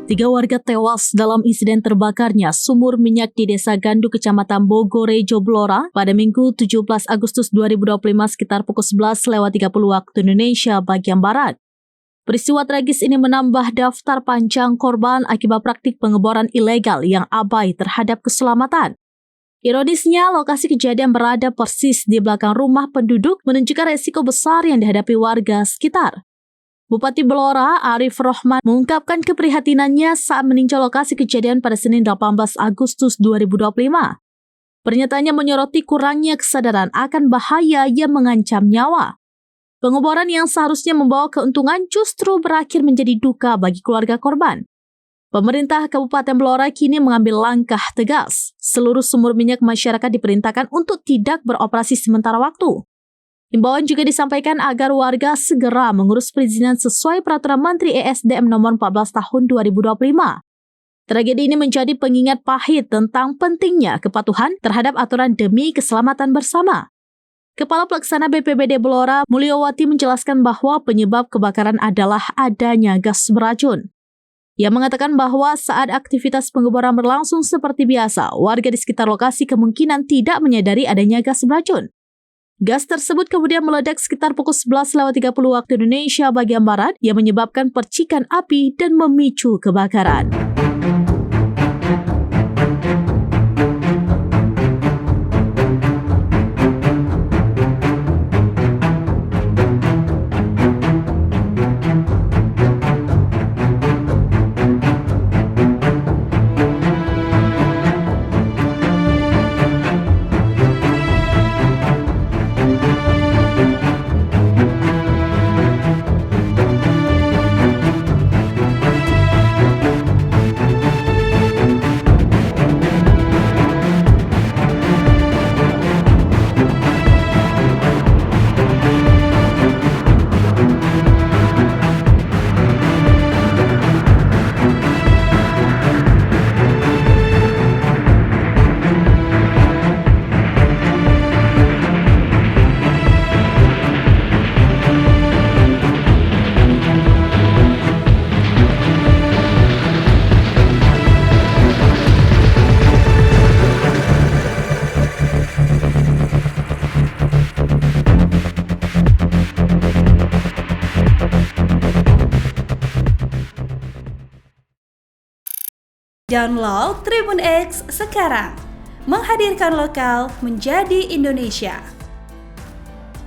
3 warga tewas dalam insiden terbakarnya sumur minyak di Desa Gandu, Kecamatan Bogorejo, Blora pada Minggu 17 Agustus 2025 sekitar pukul 11.30 waktu Indonesia bagian Barat. Peristiwa tragis ini menambah daftar panjang korban akibat praktik pengeboran ilegal yang abai terhadap keselamatan. Ironisnya, lokasi kejadian berada persis di belakang rumah penduduk menunjukkan resiko besar yang dihadapi warga sekitar. Bupati Blora, Arif Rohman, mengungkapkan keprihatinannya saat meninjau lokasi kejadian pada Senin 18 Agustus 2025. Pernyataannya menyoroti kurangnya kesadaran akan bahaya yang mengancam nyawa. Pengeboran yang seharusnya membawa keuntungan justru berakhir menjadi duka bagi keluarga korban. Pemerintah Kabupaten Blora kini mengambil langkah tegas. Seluruh sumur minyak masyarakat diperintahkan untuk tidak beroperasi sementara waktu. Himbauan juga disampaikan agar warga segera mengurus perizinan sesuai Peraturan Menteri ESDM Nomor 14 Tahun 2025. Tragedi ini menjadi pengingat pahit tentang pentingnya kepatuhan terhadap aturan demi keselamatan bersama. Kepala Pelaksana BPBD Blora, Mulyowati, menjelaskan bahwa penyebab kebakaran adalah adanya gas beracun. Ia mengatakan bahwa saat aktivitas pengeboran berlangsung seperti biasa, warga di sekitar lokasi kemungkinan tidak menyadari adanya gas beracun. Gas tersebut kemudian meledak sekitar pukul 11.30 waktu Indonesia bagian Barat yang menyebabkan percikan api dan memicu kebakaran. Download Tribun X sekarang, menghadirkan lokal menjadi Indonesia.